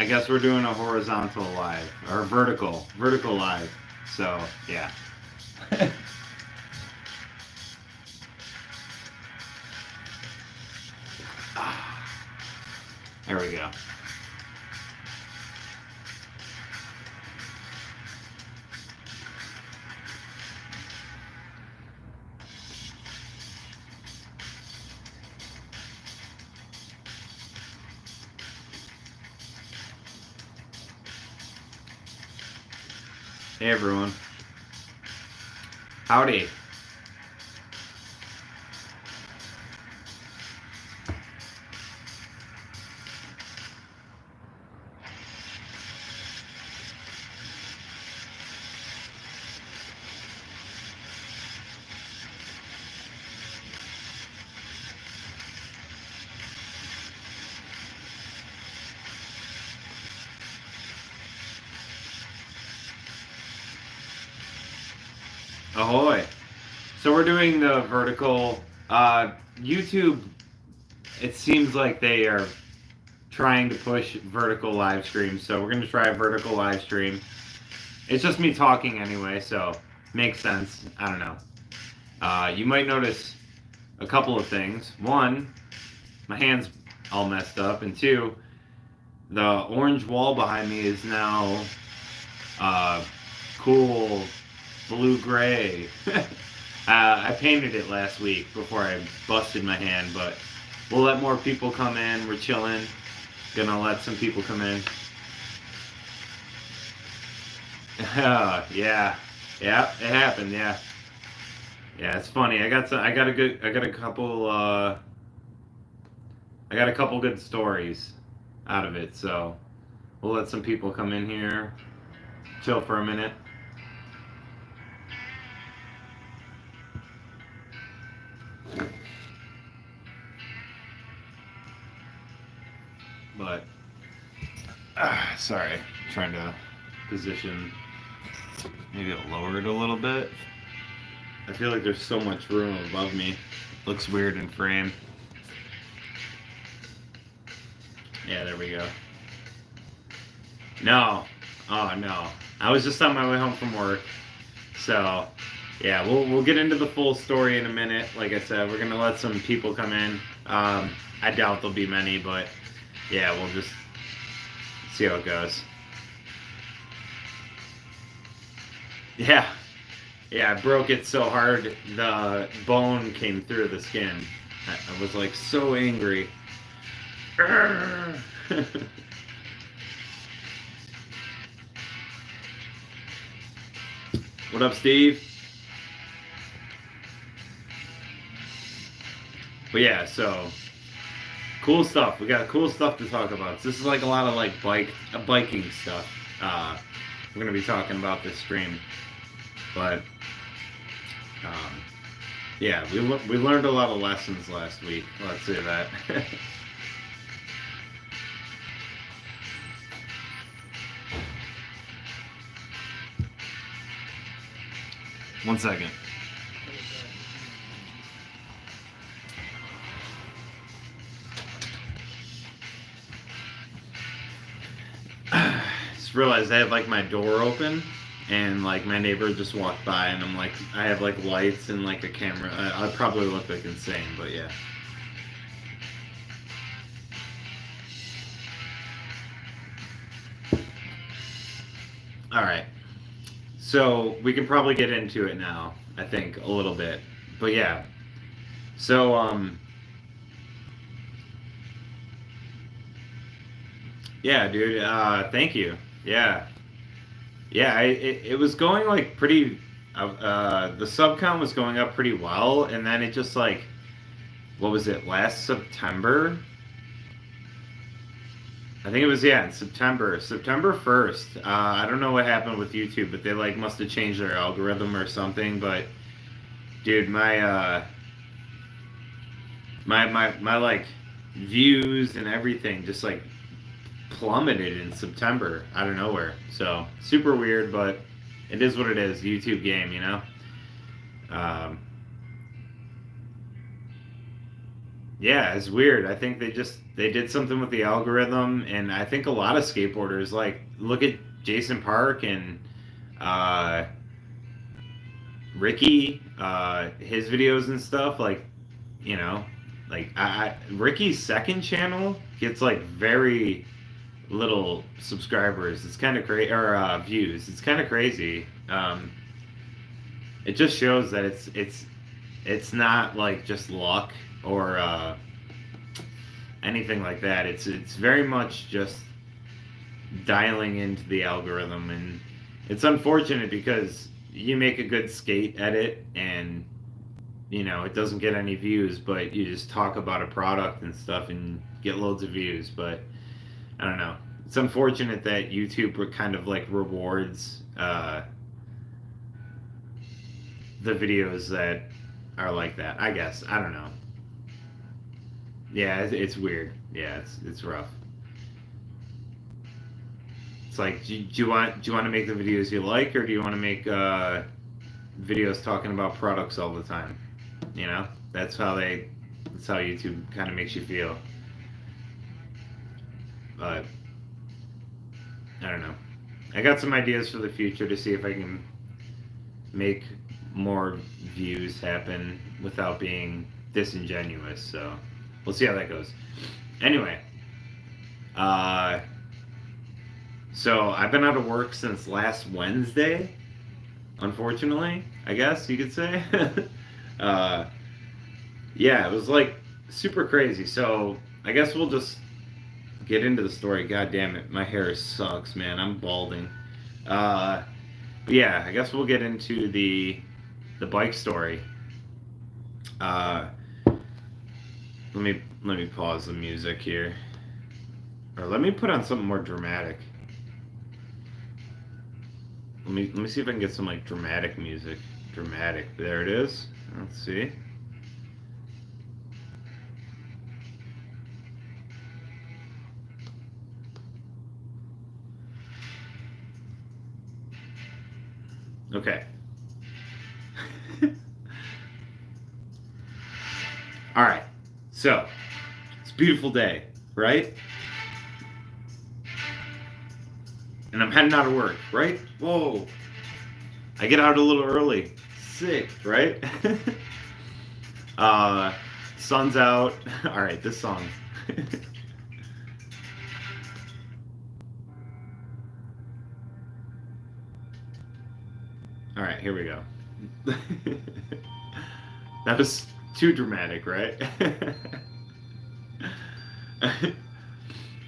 I guess we're doing a horizontal live or vertical live. So yeah. There we go. Hey everyone. Howdy. Ahoy. So we're doing the vertical YouTube. It seems like they are trying to push vertical live streams, so we're gonna try a vertical live stream. It's just me talking anyway, so makes sense. I don't know. You might notice a couple of things. One, my hand's all messed up, and two, the orange wall behind me is now cool blue gray. I painted it last week before I busted my hand, but we'll let more people come in. We're chilling. Gonna let some people come in. Yeah, yeah, it happened. Yeah, yeah, it's funny. I got a couple. I got a couple good stories out of it. So we'll let some people come in here, chill for a minute. But sorry, trying to position. Maybe I'll lower it a little bit. I feel like there's so much room above me. Looks weird in frame. Yeah, there we go. No. Oh no. I was just on my way home from work. So yeah, we'll get into the full story in a minute. Like I said, we're gonna let some people come in. I doubt there'll be many, but yeah, we'll just see how it goes. Yeah. Yeah, I broke it so hard the bone came through the skin. I was like so angry. What up, Steve? But yeah, so cool stuff. We got cool stuff to talk about. So this is like a lot of like biking stuff. We're gonna be talking about this stream, but um, yeah, we learned a lot of lessons last week. Let's say that. One second. Just realized I have like my door open and like my neighbor just walked by and I'm like I have like lights and like a camera. I probably look like insane, but yeah. All right. So we can probably get into it now, I think, a little bit. But yeah. So yeah, dude, thank you. Yeah. Yeah, it was going like pretty the sub count was going up pretty well and then it just like what was it, last September? I think it was yeah, in September 1st. I don't know what happened with YouTube, but they like must have changed their algorithm or something, but dude, my like views and everything just like plummeted in September out of nowhere. So super weird, but it is what it is. YouTube game, you know. Um, Yeah, it's weird. I think they did something with the algorithm, and I think a lot of skateboarders like look at Jason Park and uh, Ricky, his videos and stuff. Like, you know, like Ricky's second channel gets like very little subscribers. It's kind of crazy, or views. It's kind of crazy. It just shows that it's not like just luck or anything like that. It's very much just dialing into the algorithm, and it's unfortunate because you make a good skate edit and it doesn't get any views, but you just talk about a product and stuff and get loads of views. But I don't know. It's unfortunate that YouTube kind of like rewards the videos that are like that. I guess I don't know. Yeah, it's weird. Yeah, it's rough. It's like, do you want to make the videos you like, or do you want to make videos talking about products all the time? That's how YouTube kind of makes you feel. But I don't know. I got some ideas for the future to see if I can make more views happen without being disingenuous. So we'll see how that goes. Anyway, uh, so I've been out of work since last Wednesday. Unfortunately, I guess you could say. uh, yeah, it was like super crazy. So I guess we'll just get into the story. God damn it, my hair sucks, man. I'm balding. Uh, but yeah, I guess we'll get into the bike story. Uh, let me pause the music here, or let me put on something more dramatic. Let me see if I can get some like dramatic music. Dramatic. There it is. Let's see. Okay. All right. So, it's a beautiful day, right? And I'm heading out of work, right? Whoa. I get out a little early. Sick, right? uh, Sun's out. All right, this song. All right, here we go. That was too dramatic, right?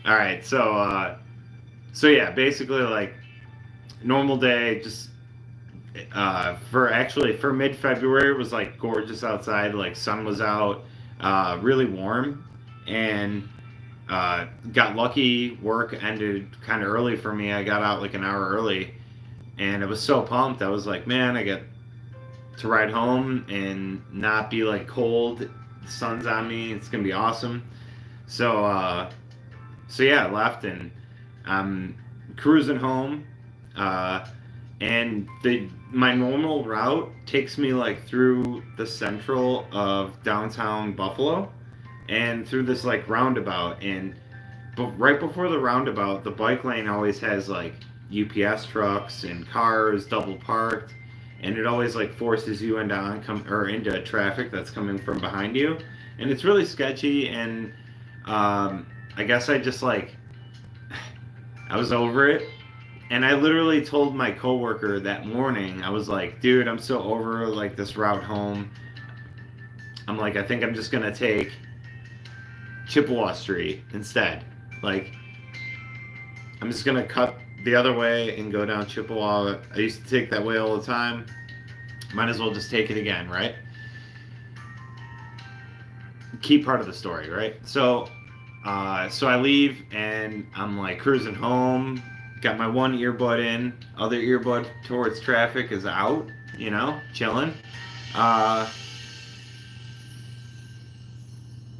All right, so yeah, basically like normal day, just for mid-February it was like gorgeous outside, like sun was out, really warm, and got lucky. Work ended kind of early for me. I got out like an hour early, and I was so pumped. I was like, man, I get to ride home and not be like cold. The sun's on me. It's gonna be awesome. So yeah, I left and I'm cruising home. Uh, and my normal route takes me like through the central of downtown Buffalo and through this like roundabout. And but right before the roundabout, the bike lane always has like UPS trucks and cars double parked, and it always like forces you into traffic that's coming from behind you, and it's really sketchy. And I guess I just like I was over it, and I literally told my coworker that morning. I was like, dude, I'm so over like this route home. I'm like, I think I'm just gonna take Chippewa Street instead. Like, I'm just gonna cut the other way and go down Chippewa. I used to take that way all the time. Might as well just take it again, right? Key part of the story, right? So I leave and I'm like cruising home. Got my one earbud in, other earbud towards traffic is out. Chilling. Uh,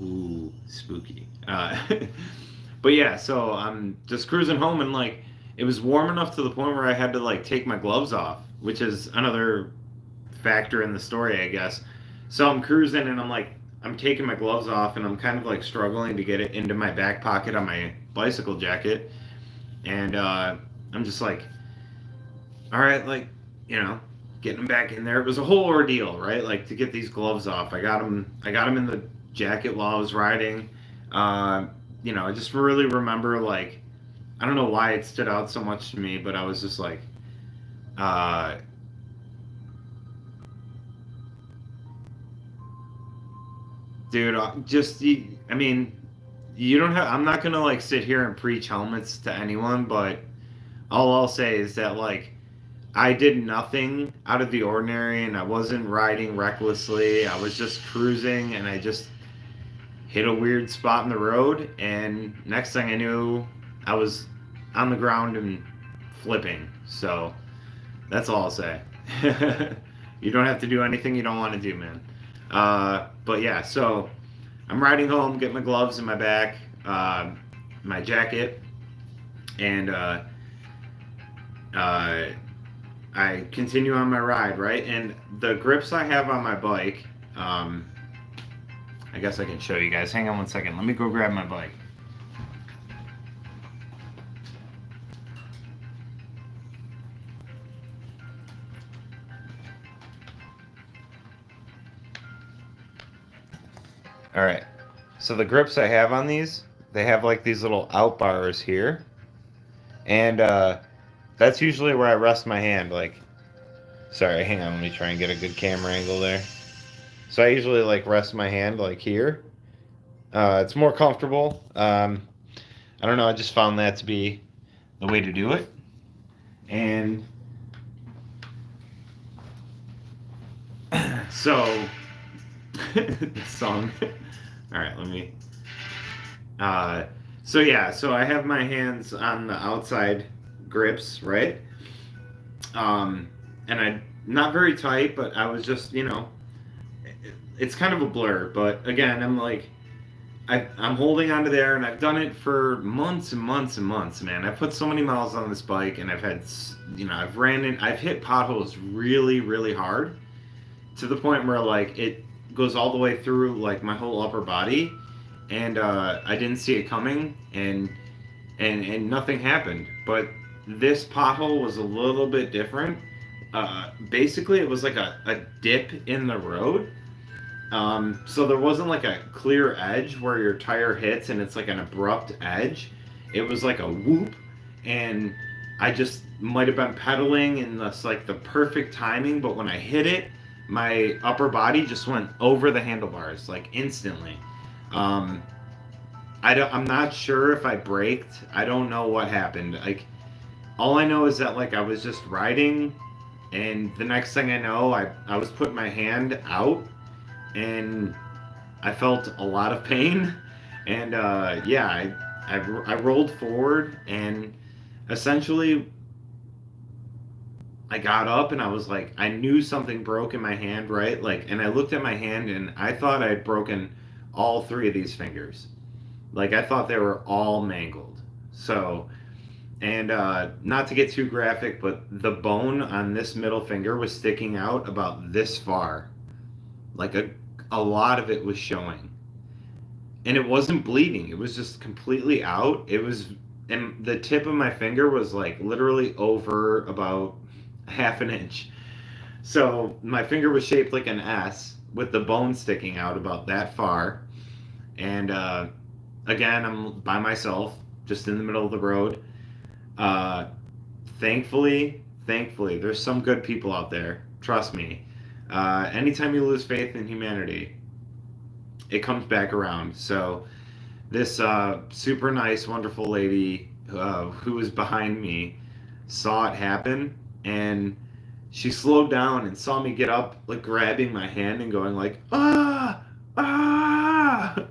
Ooh, spooky. But yeah, so I'm just cruising home, and like it was warm enough to the point where I had to like take my gloves off, which is another factor in the story, I guess. So I'm cruising and I'm taking my gloves off and I'm kind of like struggling to get it into my back pocket on my bicycle jacket. And I'm just like, all right, like, you know, getting them back in there. It was a whole ordeal, right? Like to get these gloves off. I got them in the jacket while I was riding. You know, I just really remember like, I don't know why it stood out so much to me, but I was just like, uh, dude, I mean, you don't have. I'm not gonna like sit here and preach helmets to anyone, but all I'll say is that like I did nothing out of the ordinary, and I wasn't riding recklessly. I was just cruising, and I just hit a weird spot in the road, and next thing I knew, I was on the ground and flipping. So that's all I'll say. You don't have to do anything you don't want to do, man. But yeah, so I'm riding home, get my gloves in my back, my jacket, and uh, I continue on my ride, right? And the grips I have on my bike, I guess I can show you guys. Hang on one second. Let me go grab my bike. All right. So the grips I have on these, they have like these little out bars here. And that's usually where I rest my hand. Like, sorry, hang on. Let me try and get a good camera angle there. So I usually like rest my hand like here. It's more comfortable. I don't know. I just found that to be the way to do it. And so, the song. All right, let me. So yeah, so I have my hands on the outside grips, right? And I not very tight, but I was just, you know, it's kind of a blur. But again, I'm like, I'm holding onto there, and I've done it for months and months and months, man. I put so many miles on this bike, and I've had, you know, I've hit potholes really, really hard, to the point where like it goes all the way through like my whole upper body, and I didn't see it coming, and nothing happened. But this pothole was a little bit different. Basically, it was like a dip in the road. So there wasn't like a clear edge where your tire hits and it's like an abrupt edge. It was like a whoop, and I just might have been pedaling in this like the perfect timing, but when I hit it, my upper body just went over the handlebars like instantly. Um, I'm not sure if I braked. I don't know what happened. Like all I know is that like I was just riding, and the next thing I know, I was putting my hand out, and I felt a lot of pain, and yeah, I rolled forward, and essentially I got up, and I was like, I knew something broke in my hand, right? Like, and I looked at my hand, and I thought I had broken all three of these fingers. Like, I thought they were all mangled. So, and not to get too graphic, but the bone on this middle finger was sticking out about this far. Like a lot of it was showing. And it wasn't bleeding. It was just completely out. It was, and the tip of my finger was like literally over about half an inch. So my finger was shaped like an S with the bone sticking out about that far. And again, I'm by myself, just in the middle of the road. Uh, thankfully, there's some good people out there. Trust me. Anytime you lose faith in humanity, it comes back around. So this super nice, wonderful lady who was behind me saw it happen, and she slowed down and saw me get up, like grabbing my hand and going like, ah, ah,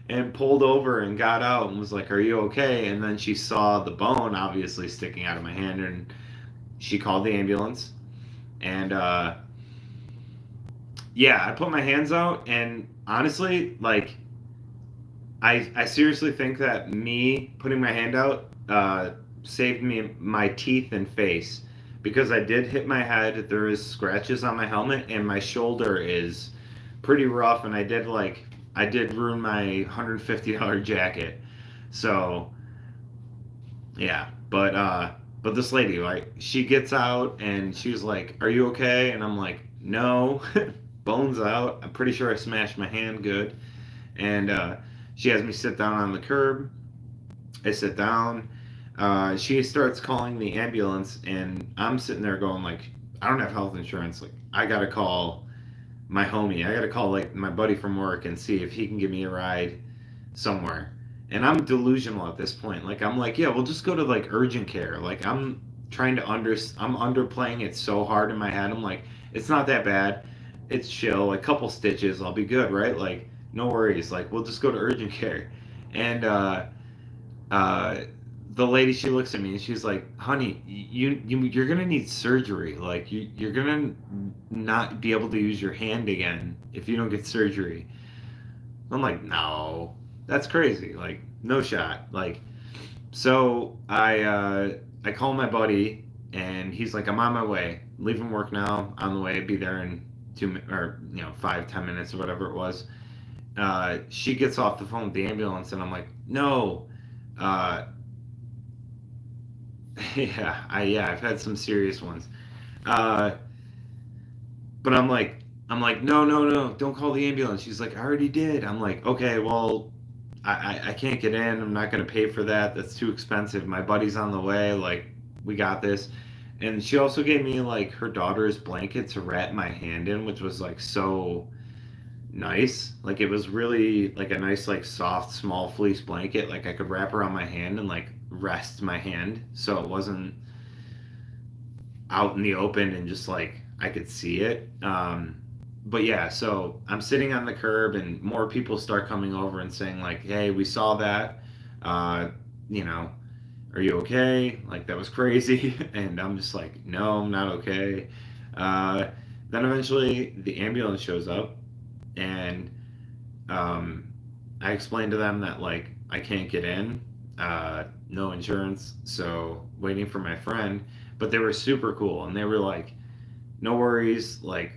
and pulled over and got out and was like, are you okay? And then she saw the bone obviously sticking out of my hand, and she called the ambulance. And yeah, I put my hands out, and honestly, like, I seriously think that me putting my hand out saved me my teeth and face, because I did hit my head. There is scratches on my helmet, and my shoulder is pretty rough, and I did like I did ruin my $150 jacket. So yeah, but this lady, like, she gets out and she was like, "Are you okay?" And I'm like, "No, bones out. I'm pretty sure I smashed my hand good." And she has me sit down on the curb. I sit down. She starts calling the ambulance, and I'm sitting there going like, "I don't have health insurance. Like, I gotta call my homie. I gotta call like my buddy from work and see if he can give me a ride somewhere." And I'm delusional at this point. Like, I'm like, yeah, we'll just go to like urgent care. Like, I'm underplaying it so hard in my head. I'm like, it's not that bad. It's chill. Like, couple stitches, I'll be good, right? Like, no worries. Like, we'll just go to urgent care. And uh, the lady, she looks at me and she's like, "Honey, you're gonna need surgery. Like, you're gonna not be able to use your hand again if you don't get surgery." I'm like, "No, that's crazy. Like, no shot." Like, so I call my buddy and he's like, "I'm on my way. Leaving work now. On the way. Be there in 5-10 minutes or whatever it was." She gets off the phone with the ambulance and I'm like, "No." Uh, yeah, I've had some serious ones. Uh, but I'm like, no, no, no, don't call the ambulance. She's like, I already did. I'm like, okay, well, I can't get in. I'm not gonna pay for that. That's too expensive. My buddy's on the way. Like, we got this. And she also gave me like her daughter's blanket to wrap my hand in, which was like so nice. Like, it was really like a nice, like, soft, small fleece blanket. Like, I could wrap around my hand and like rest my hand so it wasn't out in the open and just like I could see it. But yeah, so I'm sitting on the curb and more people start coming over and saying like, "Hey, we saw that. Uh, you know, are you okay? Like, that was crazy." And I'm just like, "No, I'm not okay." Uh, then eventually the ambulance shows up and um, I explained to them that like I can't get in, no insurance, so waiting for my friend. But they were super cool, and they were like, "No worries, like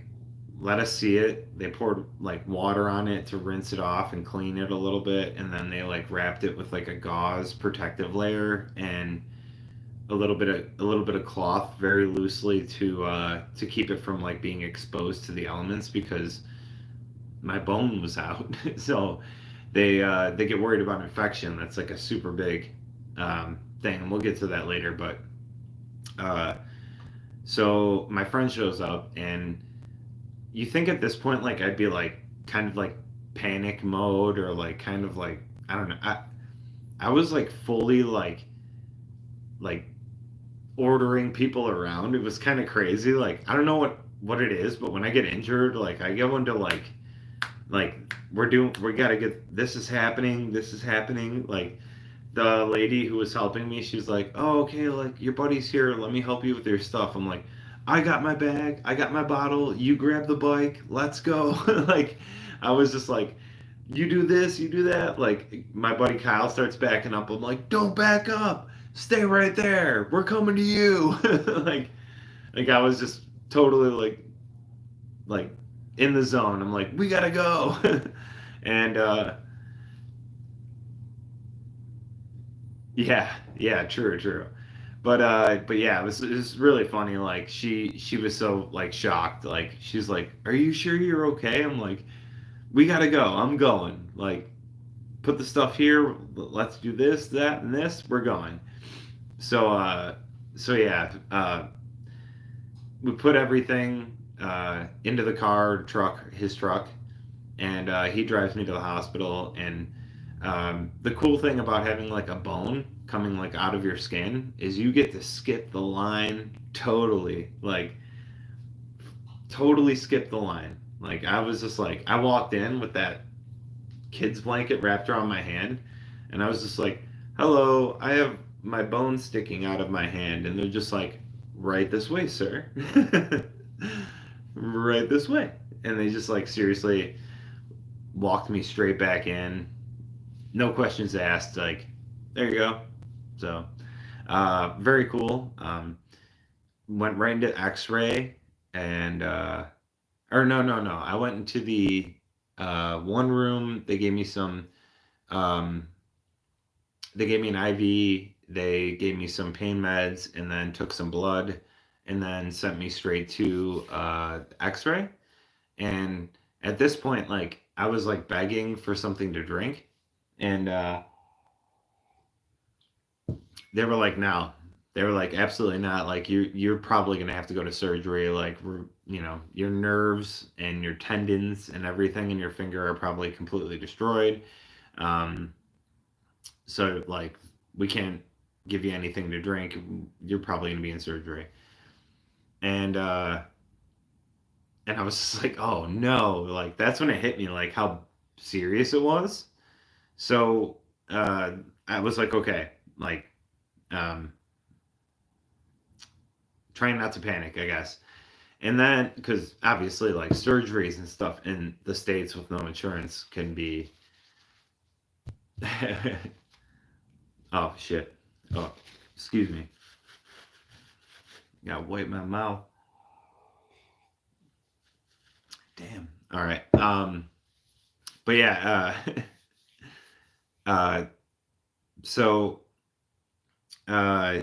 let us see it." They poured like water on it to rinse it off and clean it a little bit, and then they like wrapped it with like a gauze protective layer and a little bit of cloth very loosely to keep it from like being exposed to the elements because my bone was out. So they get worried about infection. That's like a super big thing, and we'll get to that later. But uh, so my friend shows up, and you think at this point like I'd be like kind of like panic mode or like kind of like I don't know. I was like fully like ordering people around. It was kind of crazy. Like, I don't know what it is, but when I get injured, like I go into like we gotta get this is happening. Like, the lady who was helping me, she's like, "Oh, okay, like your buddy's here, let me help you with your stuff." I'm like, "I got my bag, I got my bottle, you grab the bike, let's go." Like, I was just like, "You do this, you do that." Like, my buddy Kyle starts backing up. I'm like, "Don't back up, stay right there, we're coming to you." like I was just totally like in the zone. I'm like, "We gotta go." And yeah, yeah, true, true. But yeah, it was really funny. Like, she was so like shocked. Like, she's like, "Are you sure you're okay?" I'm like, "We gotta go. I'm going. Like, put the stuff here. Let's do this, that, and this. We're going." So yeah, we put everything into the his truck, and he drives me to the hospital. And the cool thing about having like a bone coming like out of your skin is you get to skip the line totally, like totally skip the line. Like, I was just like, I walked in with that kid's blanket wrapped around my hand, and I was just like, "Hello, I have my bone sticking out of my hand," and they're just like, "Right this way, sir." Right this way. And they just like seriously walked me straight back in, no questions asked. Like, there you go. So very cool. Went right into X-ray, and or no, no, no. I went into the One room, they gave me some. Um, they gave me an IV. They gave me some pain meds, and then took some blood, and then sent me straight to X-ray. And at this point, like I was like begging for something to drink, and they were like, "No." They were like, "Absolutely not. Like you're probably gonna have to go to surgery. Like you know, your nerves and your tendons and everything in your finger are probably completely destroyed. Um, so like we can't give you anything to drink. You're probably gonna be in surgery." And and I was just like, "Oh no!" Like that's when it hit me, like how serious it was. So uh, I was like, "Okay, like." Um, Trying not to panic, I guess. And then, because obviously, like surgeries and stuff in the States with no insurance can be. Oh, shit. Oh, excuse me. Gotta wipe my mouth. Damn. All right. But yeah, uh, so, uh,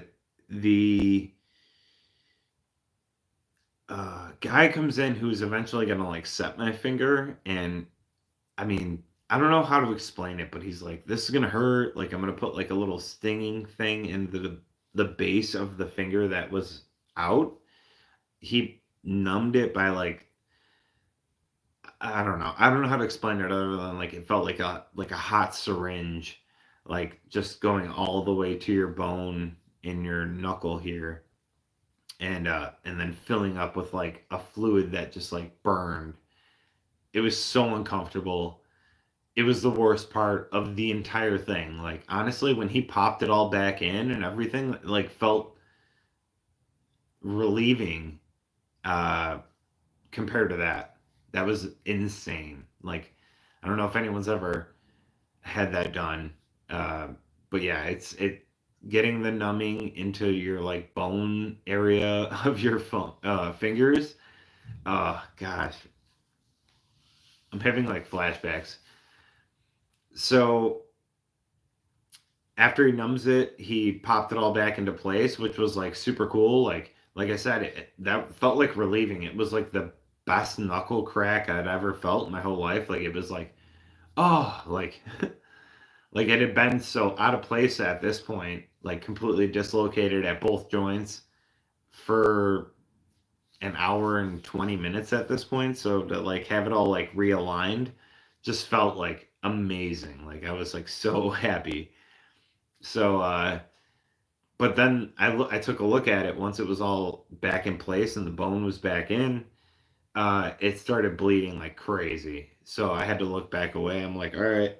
the, guy comes in who's eventually gonna, like, set my finger, and I mean, I don't know how to explain it, but he's like, "This is gonna hurt. Like, I'm gonna put like a little stinging thing in the base of the finger that was out." He numbed it by like I don't know. I don't know how to explain it other than like it felt like a hot syringe, like just going all the way to your bone in your knuckle here, and then filling up with like a fluid that just like burned. It was so uncomfortable. It was the worst part of the entire thing. Like honestly, when he popped it all back in and everything, like felt relieving uh compared to that. That was insane. Like I don't know if anyone's ever had that done. Uh but yeah, it getting the numbing into your like bone area of your fingers. Oh gosh, I'm having like flashbacks. So after he numbs it, he popped it all back into place, which was like super cool. Like I said, that felt like relieving. It was like the best knuckle crack I'd ever felt in my whole life. Like it was like oh, like like it had been so out of place at this point, like completely dislocated at both joints for an hour and 20 minutes at this point. So to like have it all like realigned just felt like amazing. Like I was like so happy. So but then I took a look at it once it was all back in place and the bone was back in. It started bleeding like crazy. So I had to look back away. I'm like, all right,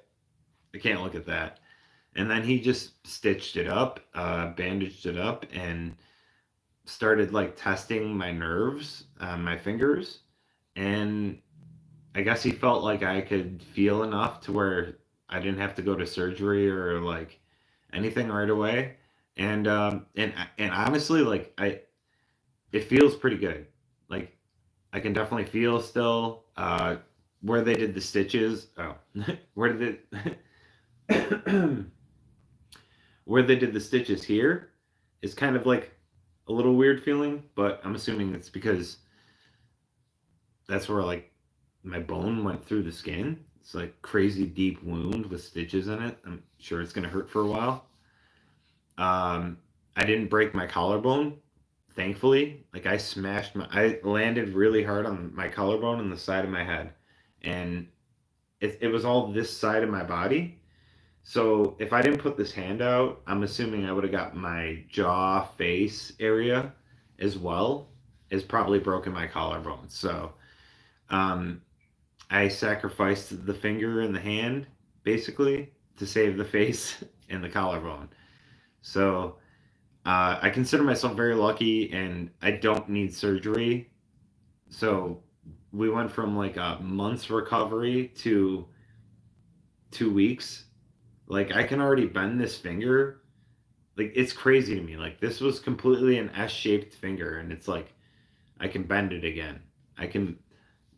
I can't look at that. And then he just stitched it up, bandaged it up, and started like testing my nerves on my fingers. And I guess he felt like I could feel enough to where I didn't have to go to surgery or like anything right away. And honestly, like it feels pretty good. Like I can definitely feel still where they did the stitches. Oh, where did it? Where they did the stitches here is kind of like a little weird feeling, but I'm assuming it's because that's where like my bone went through the skin. It's like crazy deep wound with stitches in it. I'm sure it's gonna hurt for a while. Um, I didn't break my collarbone, thankfully. Like I landed really hard on my collarbone on the side of my head, and it was all this side of my body. So if I didn't put this hand out, I'm assuming I would have got my jaw, face area as well as probably broken my collarbone. So um, I sacrificed the finger and the hand basically to save the face and the collarbone. So I consider myself very lucky, and I don't need surgery. So we went from like a month's recovery to 2 weeks. Like I can already bend this finger. Like it's crazy to me. Like this was completely an S-shaped finger, and it's like I can bend it again. I can.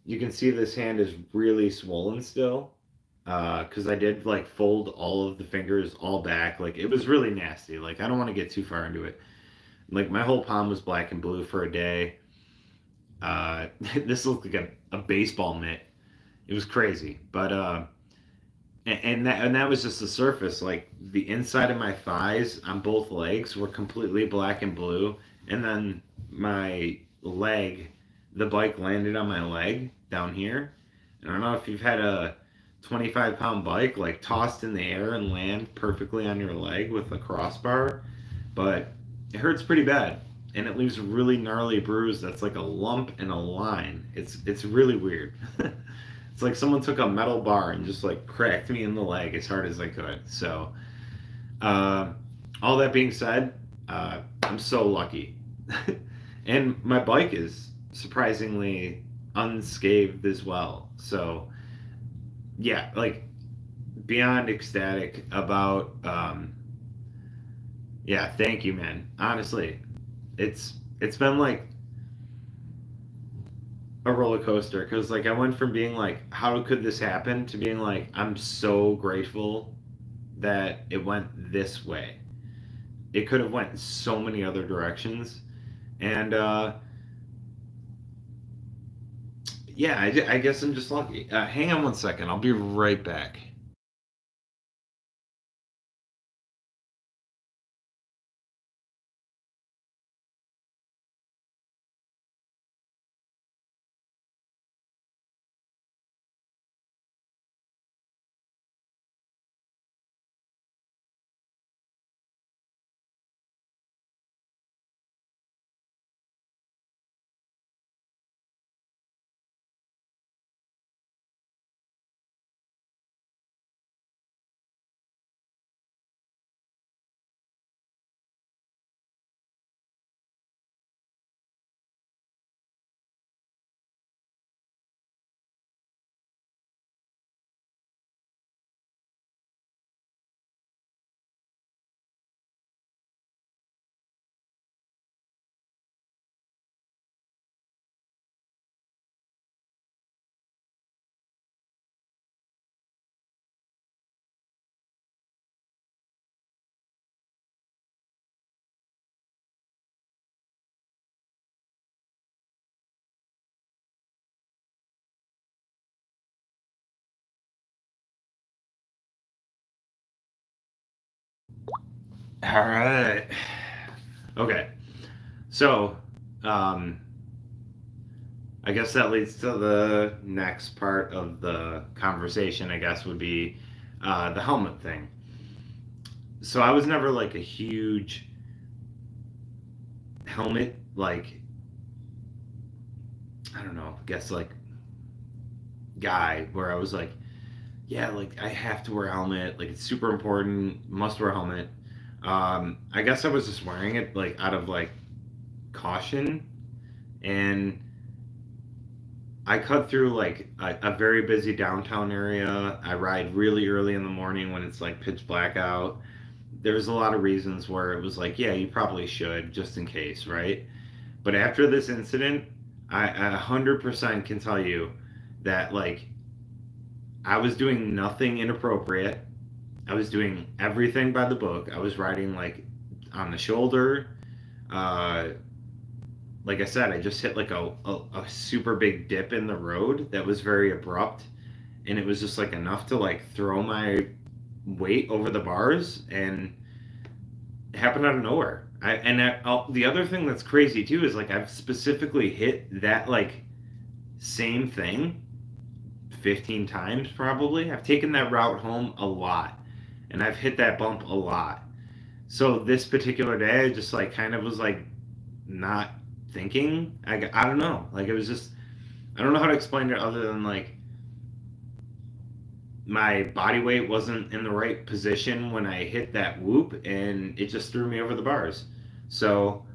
you can see this hand is really swollen still. Because I did like fold all of the fingers all back. Like it was really nasty. Like I don't want to get too far into it. Like my whole palm was black and blue for a day. This looked like a baseball mitt. It was crazy. But and that was just the surface. Like the inside of my thighs on both legs were completely black and blue, and then my leg, the bike landed on my leg down here. And I don't know if you've had a 25-pound bike like tossed in the air and land perfectly on your leg with a crossbar, but it hurts pretty bad. And it leaves a really gnarly bruise that's like a lump and a line. It's really weird. It's like someone took a metal bar and just like cracked me in the leg as hard as they could. So, uh, all that being said, I'm so lucky. And my bike is surprisingly unscathed as well. So, yeah, like beyond ecstatic about, yeah, thank you, man. Honestly, it's been like a roller coaster because like I went from being like how could this happen to being like I'm so grateful that it went this way. It could have went so many other directions, and yeah, I guess I'm just lucky. Hang on one second, I'll be right back. All right. Okay. So, um, I guess that leads to the next part of the conversation. I guess would be the helmet thing. So I was never like a huge helmet like I don't know, I guess like guy where I was like, yeah, like I have to wear a helmet, like it's super important, must wear a helmet. I guess I was just wearing it like out of like caution, and I cut through like a very busy downtown area. I ride really early in the morning when it's like pitch black out. There's a lot of reasons where it was like, yeah, you probably should just in case, right? But after this incident, I 100% can tell you that like I was doing nothing inappropriate. I was doing everything by the book. I was riding like on the shoulder. Uh, like I said, I just hit like a super big dip in the road that was very abrupt, and it was just like enough to like throw my weight over the bars, and it happened out of nowhere. The other thing that's crazy too is like I've specifically hit that like same thing 15 times probably. I've taken that route home a lot, and I've hit that bump a lot. So this particular day, I just like kind of was like not thinking. I don't know. Like it was just I don't know how to explain it other than like my body weight wasn't in the right position when I hit that whoop, and it just threw me over the bars. So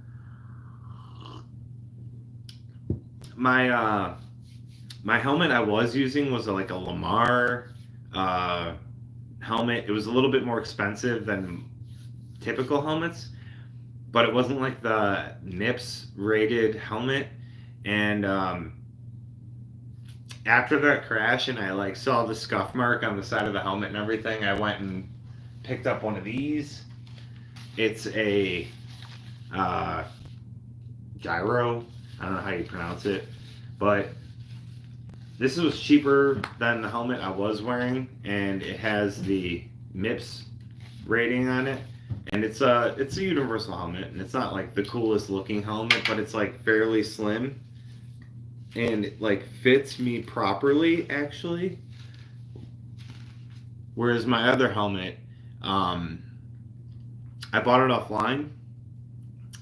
my my helmet I was using was like a Lamar uh, helmet. It was a little bit more expensive than typical helmets, but it wasn't like the NIPS rated helmet. And after that crash and I like saw the scuff mark on the side of the helmet and everything, I went and picked up one of these. It's a uh, gyro. I don't know how you pronounce it, but this was cheaper than the helmet I was wearing, and it has the MIPS rating on it. And it's a universal helmet, and it's not like the coolest looking helmet, but it's like fairly slim, and it like fits me properly actually. Whereas my other helmet, um, I bought it offline,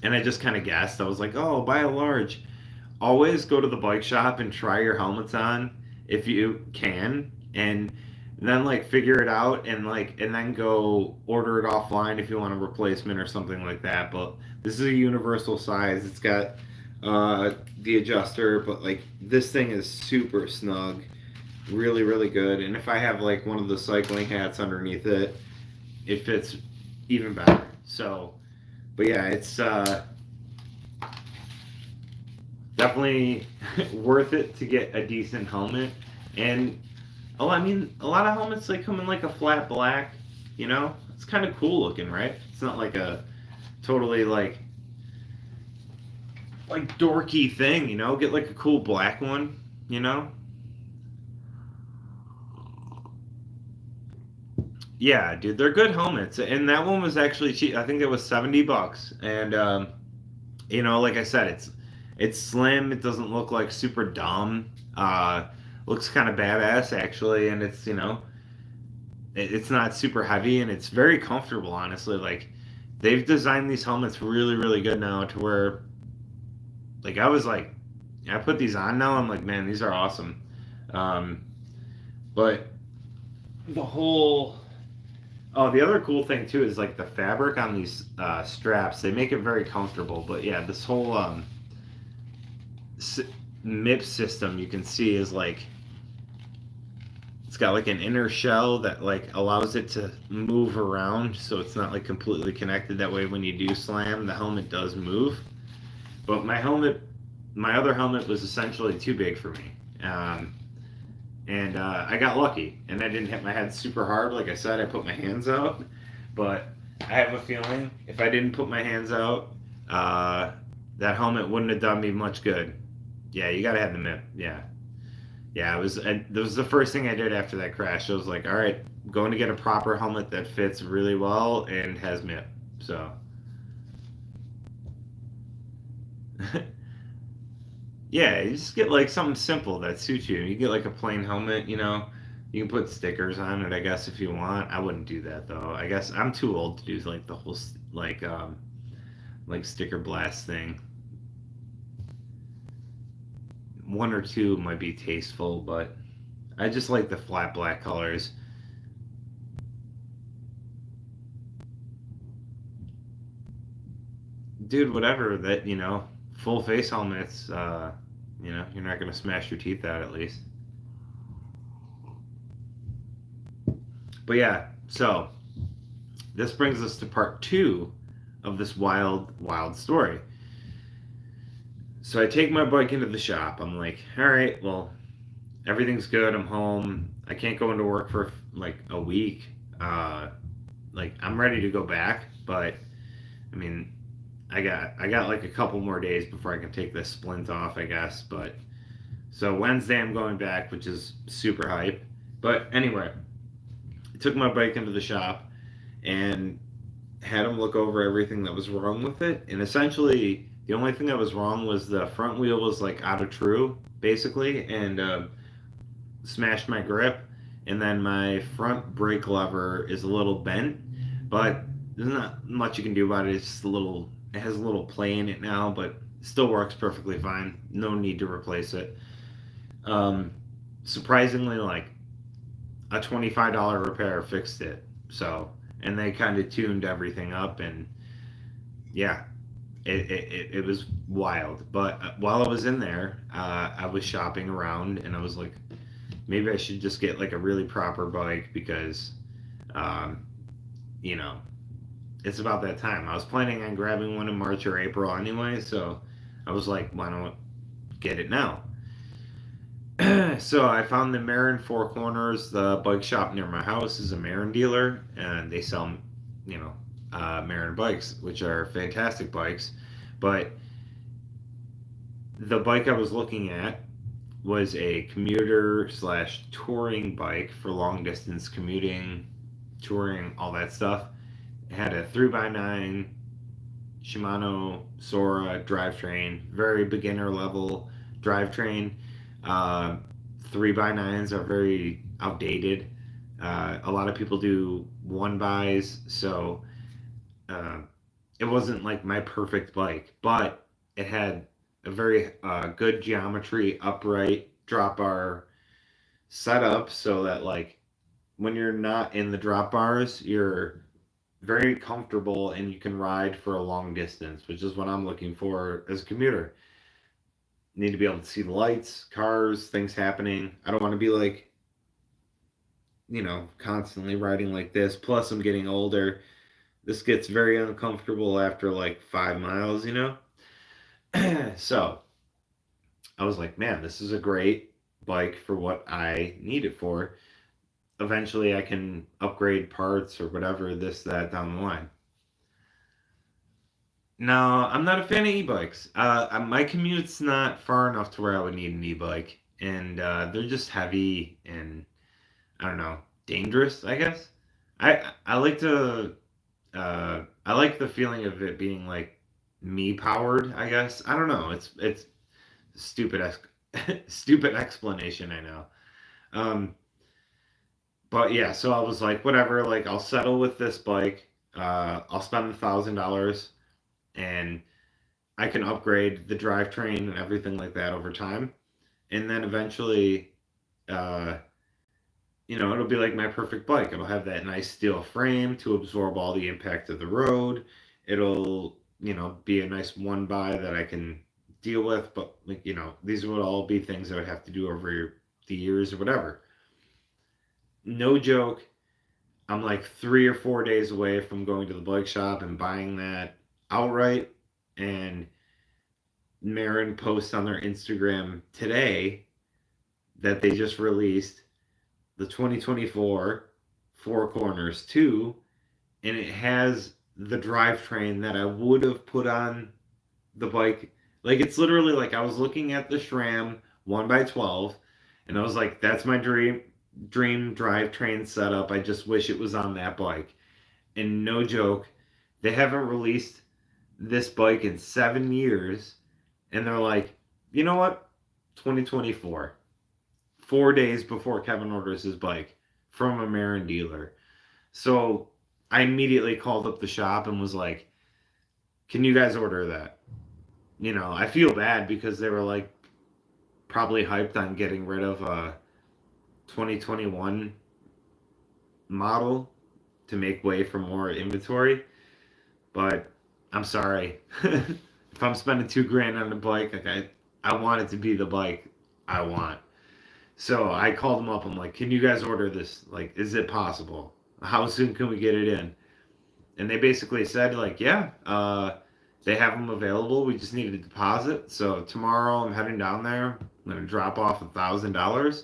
and I just kind of guessed. I was like, oh, buy a large. Always go to the bike shop and try your helmets on if you can, and then like figure it out and then go order it offline if you want a replacement or something like that. But this is a universal size. It's got the adjuster, but like this thing is super snug, really really good. And if I have like one of the cycling hats underneath it, it fits even better. So, but yeah, it's definitely worth it to get a decent helmet. And oh, I mean, a lot of helmets like come in like a flat black. You know, it's kind of cool looking, right? It's not like a totally like dorky thing. You know, get like a cool black one. You know. Yeah, dude, they're good helmets, and that one was actually cheap. I think it was $70, and you know, like I said, it's slim. It doesn't look like super dumb. Looks kind of badass actually, and it's it's not super heavy, and it's very comfortable. Honestly, like they've designed these helmets really really good now to where like I put these on now. I'm like, man, these are awesome. Um, but the whole Oh, the other cool thing too is like the fabric on these straps. They make it very comfortable. But yeah, this whole s- MIP system you can see is like it's got like an inner shell that like allows it to move around, so it's not like completely connected. That way, when you do slam, the helmet does move. But my other helmet was essentially too big for me. And I got lucky, and I didn't hit my head super hard. Like I said, I put my hands out, but I have a feeling if I didn't put my hands out, uh, that helmet wouldn't have done me much good. Yeah, you gotta have the MIP. Yeah, yeah. That was the first thing I did after that crash. I was like, all right, I'm going to get a proper helmet that fits really well and has MIP. So. Yeah, you just get like something simple that suits you. You get like a plain helmet, you know. You can put stickers on it, I guess, if you want. I wouldn't do that though. I guess I'm too old to do like the whole like sticker blast thing. One or two might be tasteful, but I just like the flat black colors. Dude, whatever that, full face helmets, you're not gonna smash your teeth out at least. But yeah, so this brings us to part two of this wild, wild story. So I take my bike into the shop. I'm like, all right, well, everything's good. I'm home. I can't go into work for like a week. Uh, like I'm ready to go back, but I mean, I got like a couple more days before I can take this splint off, I guess. But so Wednesday I'm going back, which is super hype. But anyway, I took my bike into the shop and had him look over everything that was wrong with it. And essentially, the only thing that was wrong was the front wheel was like out of true, basically, and smashed my grip. And then my front brake lever is a little bent, but there's not much you can do about it. It's just a little, it has a little play in it now, but still works perfectly fine. No need to replace it. Um, Surprisingly, like a $25 repair fixed it. So, and they kind of tuned everything up, and yeah, it was wild. But while I was in there, I was shopping around, and I was like, maybe I should just get like a really proper bike because, um, you know, it's about that time. I was planning on grabbing one in March or April anyway, so I was like, why not get it now? So I found the Marin Four Corners. The bike shop near my house is a Marin dealer, and they sell, you know, Marin bikes, which are fantastic bikes. But the bike I was looking at was a commuter slash touring bike for long distance commuting, touring, all that stuff. It had a 3x9 Shimano Sora drivetrain, very beginner level drivetrain. Uh, 3x9s are very outdated. A lot of people do one bys, so uh, it wasn't like my perfect bike, but it had a very good geometry, upright drop bar setup, so that like when you're not in the drop bars, you're very comfortable and you can ride for a long distance, which is what I'm looking for as a commuter. Need to be able to see the lights, cars, things happening. I don't want to be like, constantly riding like this. Plus, I'm getting older. This gets very uncomfortable after like 5 miles. So I was like, man, this is a great bike for what I need it for. Eventually, I can upgrade parts or whatever, this, that down the line. No, I'm not a fan of e-bikes. My commute's not far enough to where I would need an e-bike, and they're just heavy and I don't know, dangerous. I guess. I like to I like the feeling of it being like me powered. I guess I don't know. It's stupid stupid explanation. I know. Um, but yeah, so I was like, whatever. Like I'll settle with this bike. I'll spend $1,000 and I can upgrade the drivetrain and everything like that over time. And then eventually, uh, it'll be like my perfect bike. It'll have that nice steel frame to absorb all the impact of the road. It'll, be a nice one by that I can deal with. But, like, these would all be things I would have to do over the years or whatever. No joke. I'm like 3 or 4 days away from going to the bike shop and buying that outright. And Marin posts on their Instagram today that they just released the 2024 Four Corners 2, and it has the drivetrain that I would have put on the bike. Like, it's literally like I was looking at the SRAM 1x12, and I was like, that's my dream drivetrain setup. I just wish it was on that bike. And no joke, they haven't released this bike in 7 years, and they're like, you know what? 2024. 4 days before Kevin orders his bike from a Marin dealer. So I immediately called up the shop and was like, can you guys order that? I feel bad because they were like probably hyped on getting rid of a 2021 model to make way for more inventory. But I'm sorry. If I'm spending 2 grand on a bike, like I want it to be the bike I want. So I called them up. I'm like, can you guys order this? Like, is it possible? How soon can we get it in? And they basically said, like, yeah, they have them available. We just need a deposit. So tomorrow I'm heading down there. I'm going to drop off $1,000.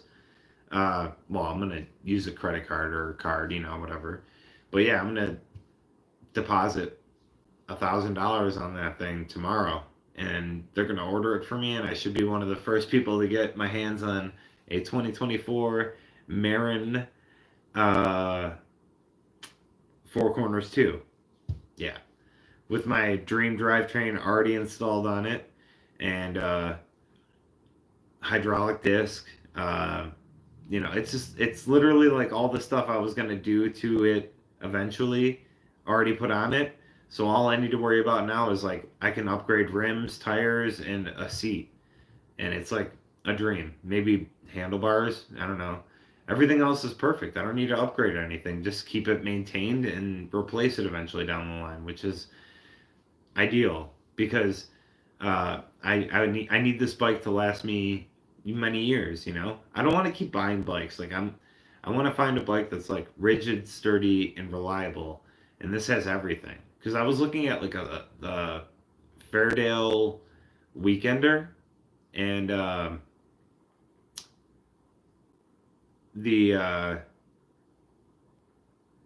Well, I'm going to use a credit card or a card, whatever. But yeah, I'm going to deposit $1,000 on that thing tomorrow. And they're going to order it for me. And I should be one of the first people to get my hands on a 2024 Marin Four Corners 2. Yeah. With my dream drivetrain already installed on it and hydraulic disc. It's literally like all the stuff I was going to do to it eventually already put on it. So all I need to worry about now is like I can upgrade rims, tires, and a seat. And it's like a dream. Maybe handlebars. I don't know. Everything else is perfect. I don't need to upgrade anything. Just keep it maintained and replace it eventually down the line, which is ideal because I need this bike to last me many years. I don't want to keep buying bikes. Like I want to find a bike that's like rigid, sturdy, and reliable. And this has everything. Because I was looking at like the Fairdale Weekender, and the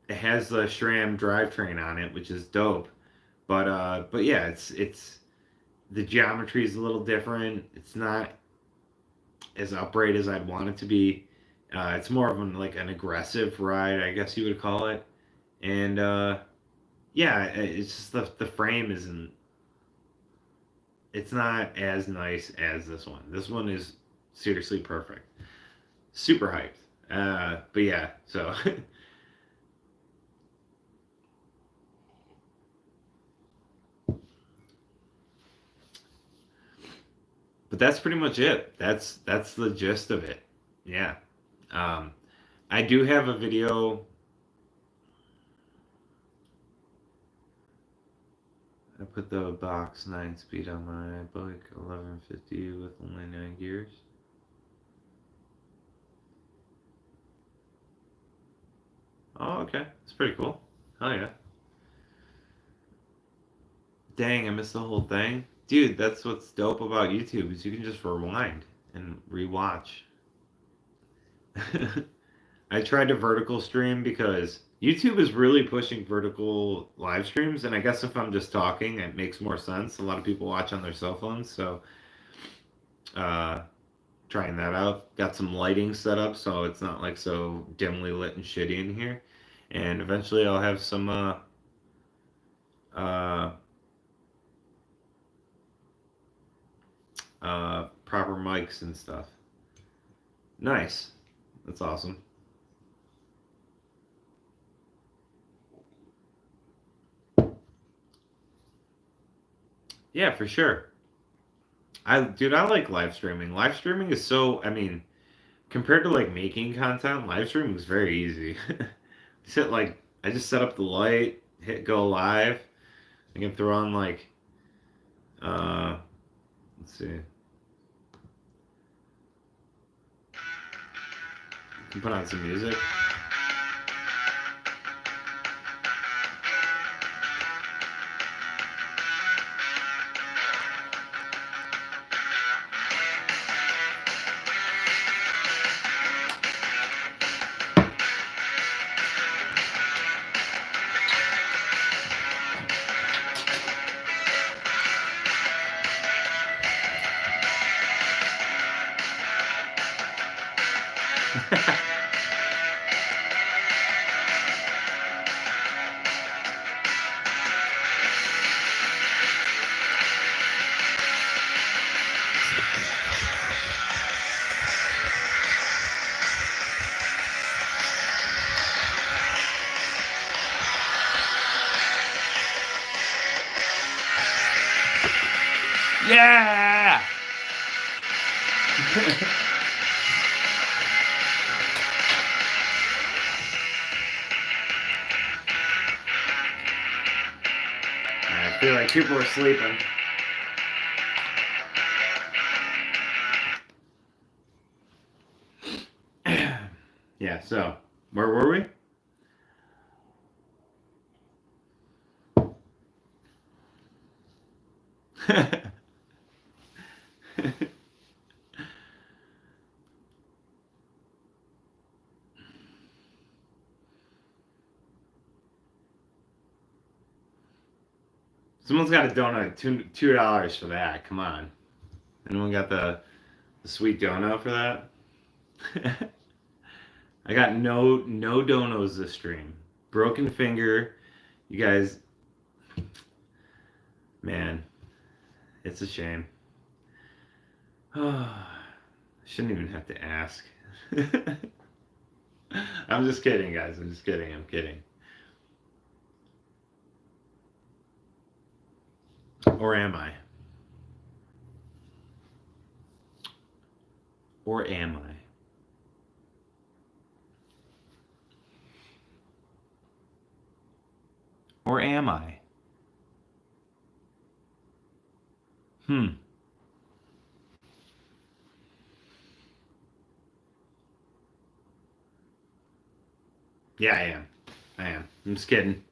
it has the SRAM drivetrain on it, which is dope. But yeah, it's the geometry is a little different. It's not as upright as I'd want it to be. It's more of an aggressive ride, I guess you would call it. And yeah, it's just the frame isn't. It's not as nice as this one. This one is seriously perfect. Super hyped. But yeah, so but that's pretty much it. That's the gist of it. Yeah. Um, I do have a video. I put the box 9 speed on my bike, 1150 with only 9 gears. Oh, okay. That's pretty cool. Oh yeah. Dang, I missed the whole thing. Dude, that's what's dope about YouTube is you can just rewind and rewatch. I tried to vertical stream because YouTube is really pushing vertical live streams, and I guess if I'm just talking, it makes more sense. A lot of people watch on their cell phones, so uh, trying that out. Got some lighting set up, so it's not like so dimly lit and shitty in here. And eventually, I'll have some uh, proper mics and stuff. Nice, that's awesome. Yeah, for sure. I like live streaming. Live streaming is so, I mean, compared to like making content, live streaming is very easy. I just set up the light, hit go live. I can throw on uh, let's see, I can put on some music. Yeah! I feel like people are sleeping. Yeah, so where were we? Someone's got to donate $2 for that. Come on. Anyone got the sweet donut for that? I got no donos this stream. Broken finger. You guys, man, it's a shame. I shouldn't even have to ask. I'm just kidding, guys. I'm just kidding. I'm kidding. Or am I? Or am I? Or am I? Hmm. Yeah, I am. I am. I'm just kidding.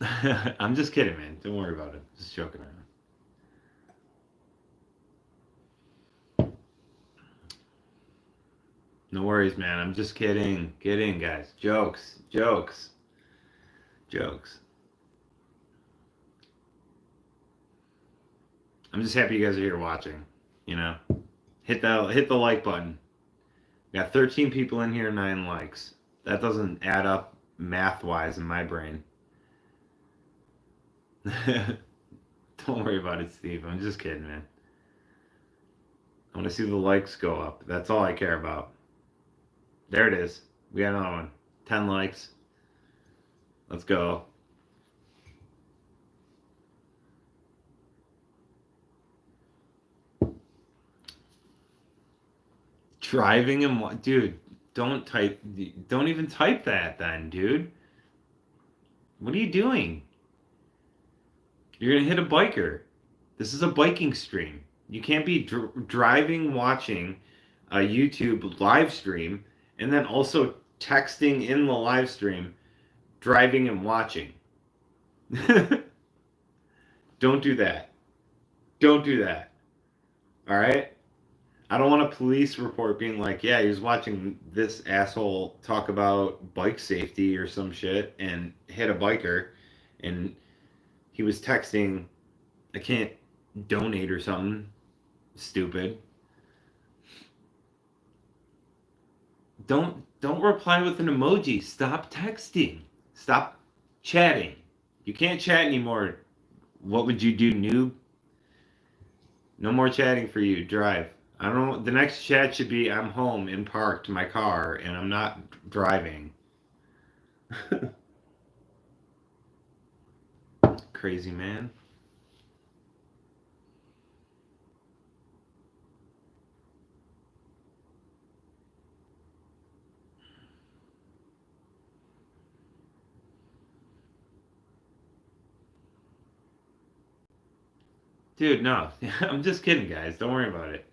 I'm just kidding, man. Don't worry about it. Just joking around. No worries, man. I'm just kidding. Kidding, guys. Jokes. Jokes. Jokes. I'm just happy you guys are here watching. You know? Hit the like button. We got 13 people in here, 9 likes. That doesn't add up math-wise in my brain. Don't worry about it, Steve. I'm just kidding, man. I want to see the likes go up. That's all I care about. There it is. We got another one. 10 likes. Let's go. Driving and what? Dude, don't type. Don't even type that then, dude. What are you doing? You're gonna hit a biker. This is a biking stream. You can't be driving, watching a YouTube live stream, and then also texting in the live stream, driving and watching. Don't do that. Don't do that. All right? I don't want a police report being like, yeah, he was watching this asshole talk about bike safety or some shit and hit a biker and he was texting, I can't donate or something. Stupid. Don't reply with an emoji. Stop texting. Stop chatting. You can't chat anymore. What would you do, noob? No more chatting for you. Drive. I don't know. The next chat should be I'm home and parked my car and I'm not driving. Crazy man. Dude, no. I'm just kidding, guys. Don't worry about it.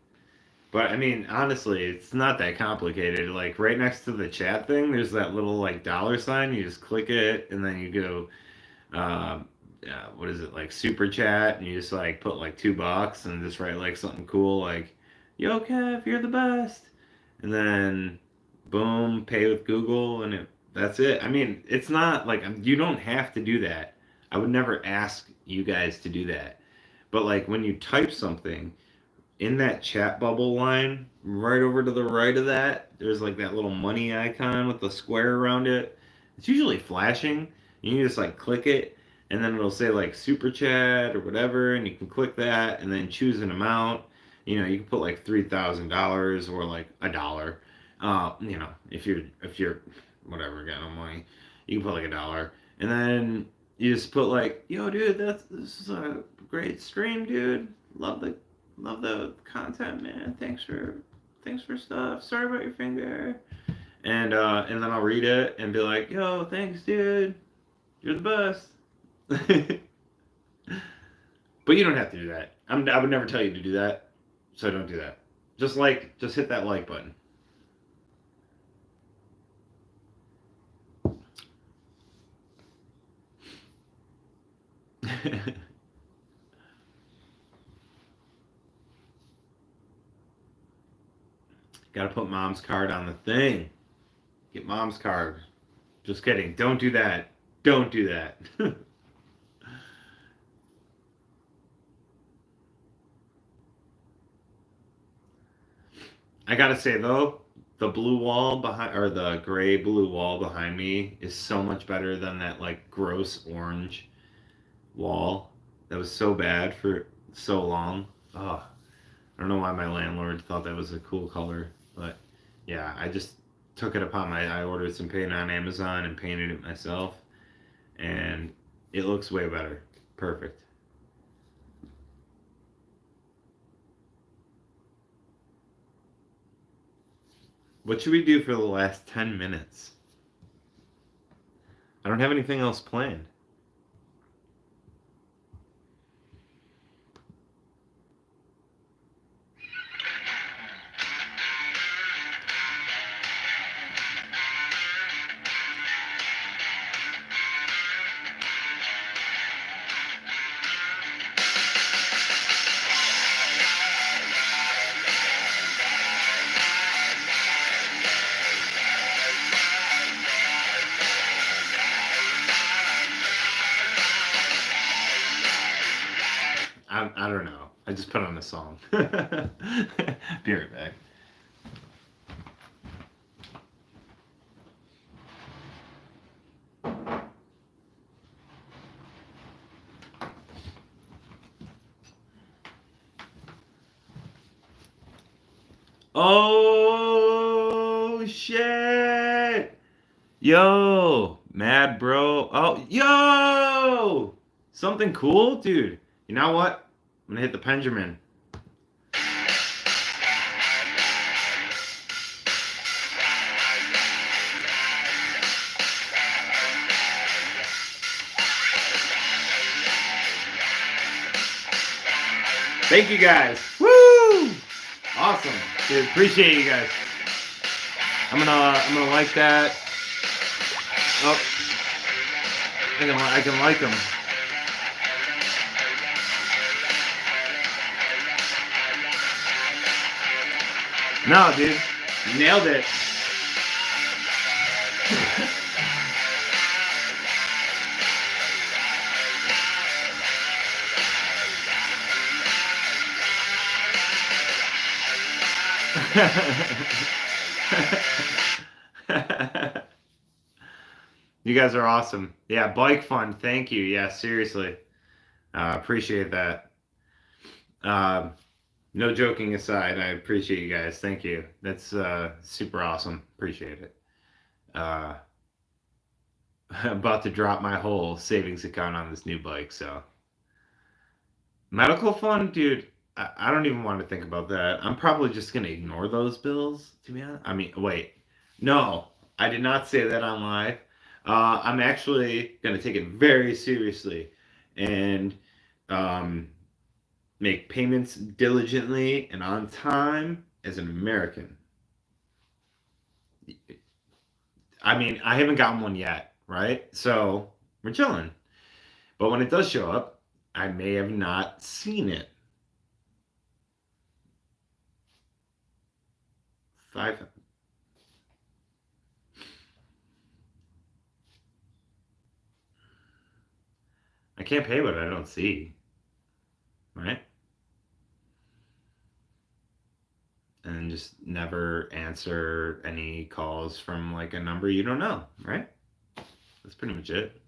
But I mean, honestly, it's not that complicated. Like right next to the chat thing, there's that little like dollar sign. You just click it, and then you go, what is it like super chat, and you just like put like $2 and just write like something cool like, "Yo, Kev, you're the best," and then boom, pay with Google, and that's it. I mean, it's not like you don't have to do that. I would never ask you guys to do that. But like when you type something in that chat bubble line, right over to the right of that, there's like that little money icon with the square around it. It's usually flashing. You can just like click it, and then it'll say like super chat or whatever, and you can click that and then choose an amount. You know, you can put like $3,000 or like $1. You know, if you're whatever got no money, you can put like $1, and then you just put like, yo, dude, this is a great stream, dude. Love the content, man. Thanks for stuff. Sorry about your finger. And then I'll read it and be like, yo, thanks, dude. You're the best. But you don't have to do that. I would never tell you to do that, so don't do that. Just hit that like button. Gotta put mom's card on the thing. Get mom's card. Just kidding. Don't do that. Don't do that. I gotta say though, the blue wall behind or the gray blue wall behind me is so much better than that like gross orange wall that was so bad for so long. Oh, I don't know why my landlord thought that was a cool color, but yeah, I just took it upon I ordered some paint on Amazon and painted it myself, and it looks way better. Perfect. What should we do for the last 10 minutes? I don't have anything else planned. don't know. I just put on a song. Be right back. Oh shit! Yo, mad bro. Oh, yo! Something cool, dude. You know what? I'm gonna hit the Benjamin. Thank you guys. Woo! Awesome, dude. Appreciate you guys. I'm gonna like that. Oh, I can like them. No, dude, you nailed it. You guys are awesome. Yeah, bike fun. Thank you. Yeah, seriously. Appreciate that. Um, no joking aside, I appreciate you guys. Thank you. That's super awesome. Appreciate it. Uh, I'm about to drop my whole savings account on this new bike, so medical fund, dude. I don't even want to think about that. I'm probably just gonna ignore those bills, to be honest. I mean, wait, no, I did not say that on live. I'm actually gonna take it very seriously and um, make payments diligently and on time as an American. I mean, I haven't gotten one yet, right? So we're chilling. But when it does show up, I may have not seen it. Five. I can't pay what I don't see, right? And just never answer any calls from like a number you don't know, right? That's pretty much it.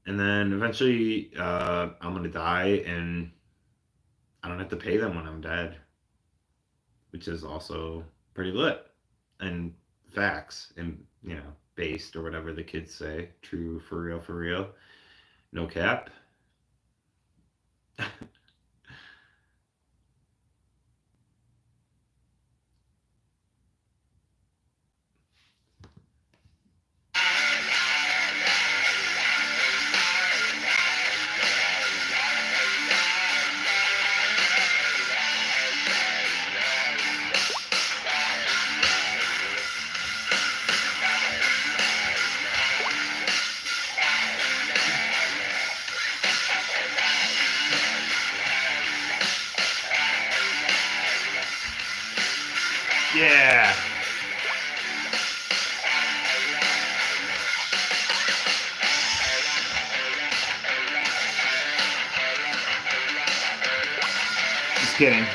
And then eventually, I'm gonna die, and I don't have to pay them when I'm dead, which is also pretty lit and facts and based or whatever the kids say. True, for real, for real. No cap. Yeah. Just kidding.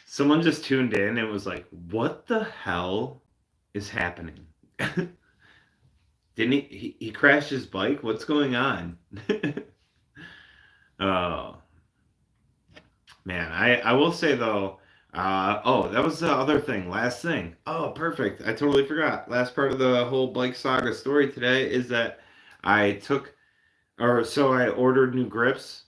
Someone just tuned in and was like, "What the hell is happening?" Didn't he crashed his bike? What's going on? Oh man, I will say though, oh, that was the other thing. Last thing. Oh, perfect. I totally forgot. Last part of the whole bike saga story today is that I took or so I ordered new grips.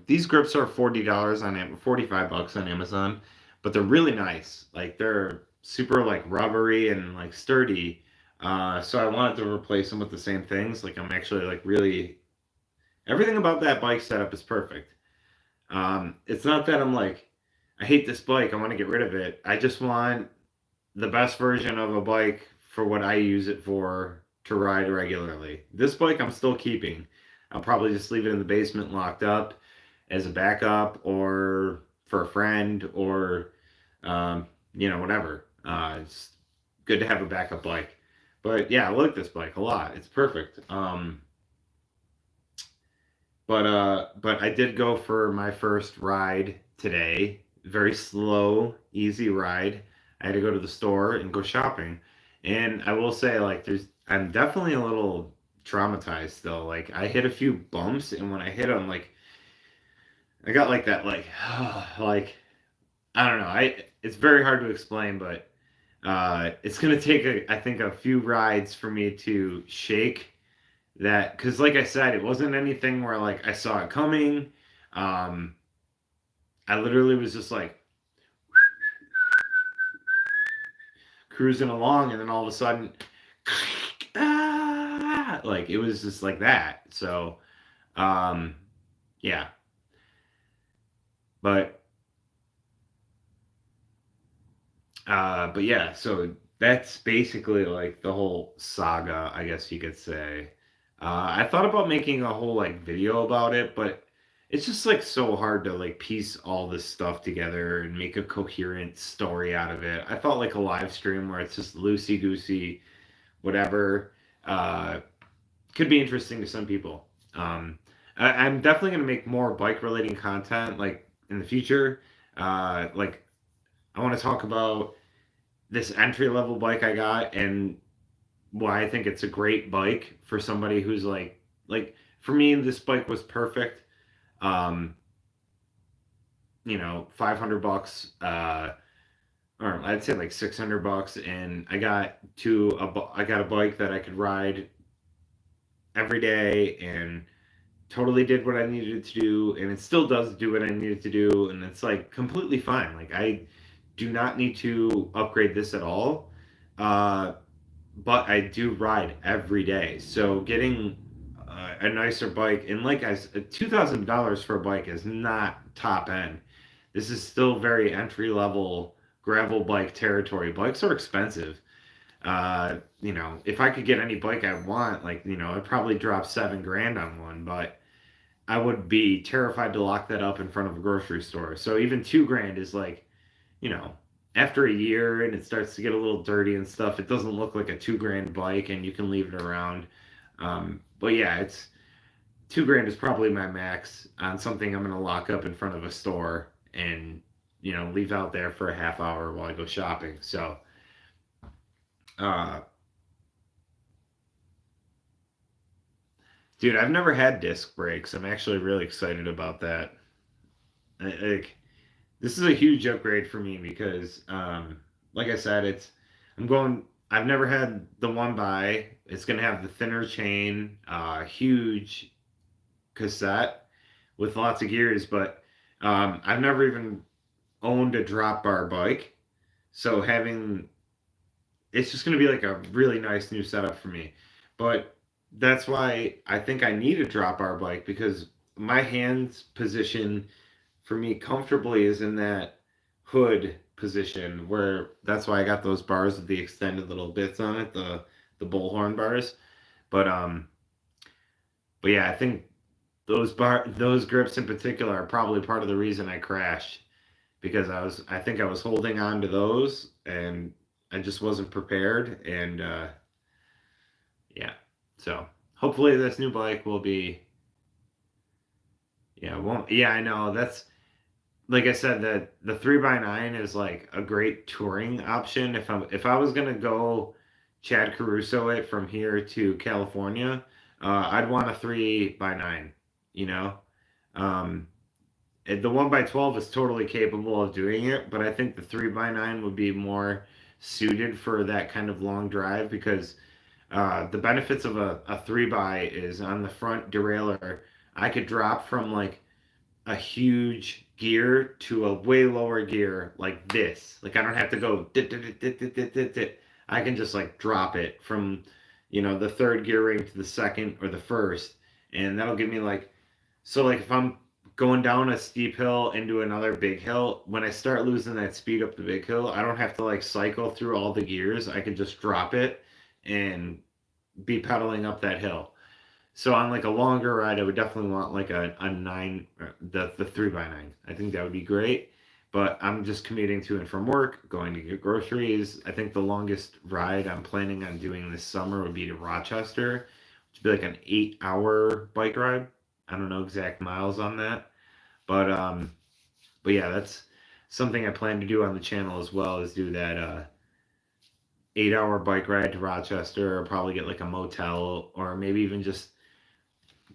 These grips are $40 on 45 bucks on Amazon, but they're really nice. Like they're super like rubbery and like sturdy. So I wanted to replace them with the same things. Like I'm actually like really everything about that bike setup is perfect. It's not that I'm like I hate this bike. I want to get rid of it. I just want the best version of a bike for what I use it for to ride regularly. This bike I'm still keeping. I'll probably just leave it in the basement locked up as a backup or for a friend or whatever. It's good to have a backup bike. But yeah, I like this bike a lot. It's perfect. But I did go for my first ride today. Very slow, easy ride. I had to go to the store and go shopping. And I will say, like, I'm definitely a little traumatized still. Like, I hit a few bumps, and when I hit them, like, I got like that, like, like, I don't know. It's very hard to explain, but it's gonna take I think a few rides for me to shake that, because like I said, it wasn't anything where like I saw it coming. Um, I literally was just like cruising along, and then all of a sudden, like it was just like that. So, um, yeah, but but yeah, so that's basically like the whole saga, I guess you could say. I thought about making a whole like video about it, but it's just like so hard to like piece all this stuff together and make a coherent story out of it. I thought like a live stream where it's just loosey goosey, whatever, uh, could be interesting to some people. I'm definitely gonna make more bike relating content like in the future. Like I want to talk about this entry level bike I got and why I think it's a great bike for somebody who's like for me this bike was perfect. Um, 500 bucks or I'd say like 600 bucks and I got a bike that I could ride every day and totally did what I needed to do and it still does do what I needed to do and it's like completely fine. Like I do not need to upgrade this at all. Uh but I do ride every day. So getting a nicer bike and like I $2,000 for a bike is not top end. This is still very entry level gravel bike territory. Bikes are expensive. If I could get any bike I want, like I'd probably drop 7 grand on one, but I would be terrified to lock that up in front of a grocery store. So even 2 grand is like you know, after a year and it starts to get a little dirty and stuff, it doesn't look like a 2 grand bike and you can leave it around. But yeah, it's 2 grand is probably my max on something I'm gonna lock up in front of a store and leave out there for a half hour while I go shopping. So, uh, dude, I've never had disc brakes. I'm actually really excited about that. Like, this is a huge upgrade for me because, like I said, I'm going. I've never had the one by. It's gonna have the thinner chain, huge cassette with lots of gears, but I've never even owned a drop bar bike, so having it's just gonna be like a really nice new setup for me. But that's why I think I need a drop bar bike because my hands position for me comfortably is in that hood position where that's why I got those bars with the extended little bits on it, the bullhorn bars. But but yeah, I think those grips in particular are probably part of the reason I crashed because I think I was holding on to those and I just wasn't prepared and yeah. So hopefully this new bike will be yeah, won't yeah, I know that's like I said, the 3x9 is like a great touring option. If I was gonna go Chad Caruso it from here to California, I'd want a 3x9. You know, um, the 1x12 is totally capable of doing it, but I think the 3x9 would be more suited for that kind of long drive because the benefits of a 3 by is on the front derailleur. I could drop from like a huge gear to a way lower gear like this. Like I don't have to go dit, dit, dit, dit, dit, dit, dit, dit. I can just like drop it from the third gear ring to the second or the first, and that'll give me like so like if I'm going down a steep hill into another big hill, when I start losing that speed up the big hill, I don't have to like cycle through all the gears. I can just drop it and be pedaling up that hill. So on like a longer ride, I would definitely want like a nine, the 3x9. I think that would be great. But I'm just commuting to and from work, going to get groceries. I think the longest ride I'm planning on doing this summer would be to Rochester, which would be like an 8-hour bike ride. I don't know exact miles on that, but yeah, that's something I plan to do on the channel as well, is do that 8-hour bike ride to Rochester, or probably get like a motel, or maybe even just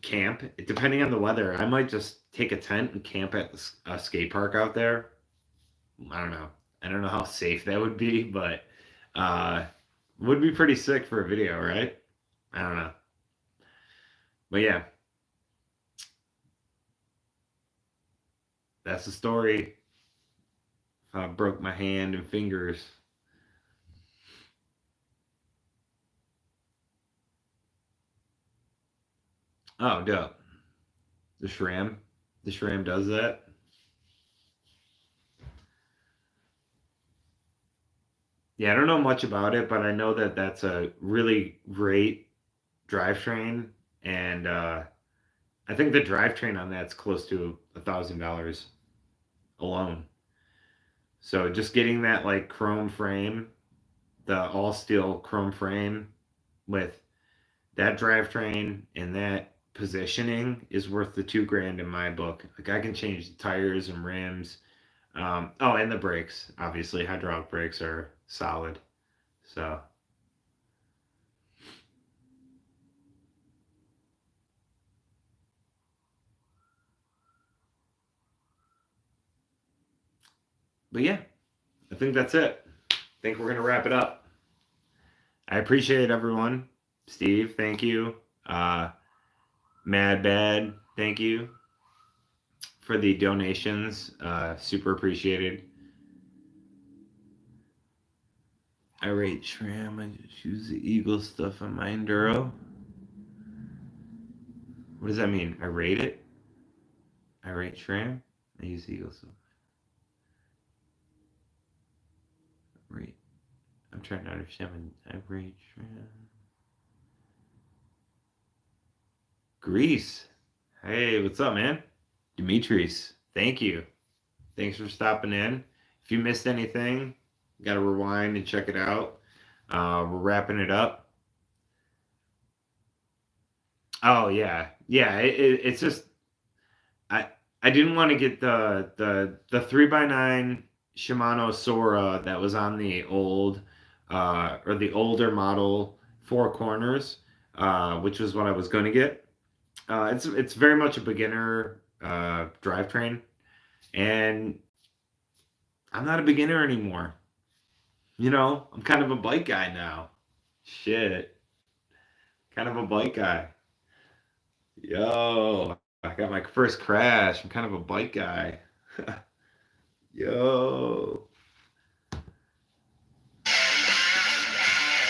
camp. Depending on the weather, I might just take a tent and camp at a skate park out there. I don't know. I don't know how safe that would be, but uh, would be pretty sick for a video, right? I don't know. But yeah, that's the story. I broke my hand and fingers. Oh, dope. The SRAM. The SRAM does that. Yeah, I don't know much about it, but I know that that's a really great drivetrain, and I think the drivetrain on that's close to $1,000 alone. So just getting that like chrome frame, the all steel chrome frame with that drivetrain and that positioning is worth the 2 grand in my book. Like I can change the tires and rims. Oh, and the brakes. Obviously, hydraulic brakes are solid. So, but yeah, I think that's it. I think we're gonna wrap it up. I appreciate everyone. Steve, thank you. Uh, Mad Bad, thank you for the donations. Super appreciated. I rate SRAM. I just use the Eagle stuff on my Enduro. What does that mean? I rate it? I rate SRAM? I use Eagle stuff. Rate. I'm trying to understand. I rate SRAM. Greece. Hey, what's up, man? Demetrius, thank you. Thanks for stopping in. If you missed anything, you got to rewind and check it out. We're wrapping it up. Oh yeah, yeah. It's just I I didn't want to get the 3x9 Shimano Sora that was on the old or the older model Four Corners, which was what I was going to get. It's very much a beginner drivetrain, and I'm not a beginner anymore. I'm kind of a bike guy now. Shit, kind of a bike guy. Yo, I got my first crash. I'm kind of a bike guy. Yo,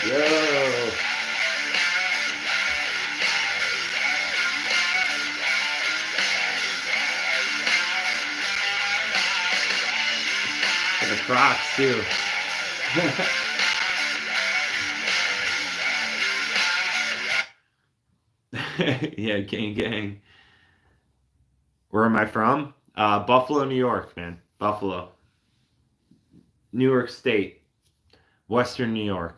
yo. And the Crocs too. Yeah, gang, gang. Where am I from? Buffalo, New York, man. Buffalo, New York State, Western New York.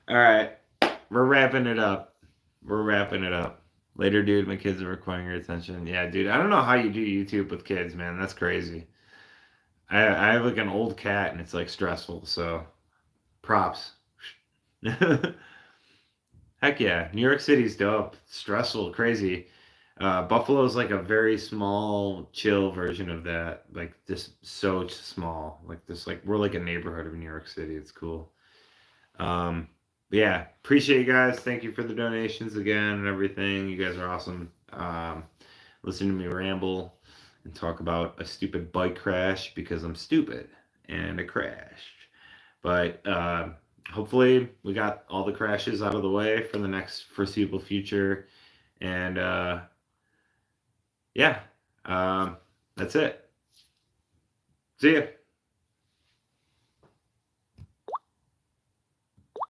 All right, we're wrapping it up. We're wrapping it up. Later, dude. My kids are requiring your attention. Yeah, dude. I don't know how you do YouTube with kids, man. That's crazy. I have like an old cat, and it's like stressful. So props. Heck yeah, New York City's dope. Stressful, crazy. Buffalo's like a very small, chill version of that. Like just so small. Like this, like we're like a neighborhood of New York City. It's cool. But yeah, appreciate you guys. Thank you for the donations again and everything. You guys are awesome. Listen to me ramble and talk about a stupid bike crash because I'm stupid and I crashed. But hopefully we got all the crashes out of the way for the next foreseeable future. And yeah, that's it. See ya.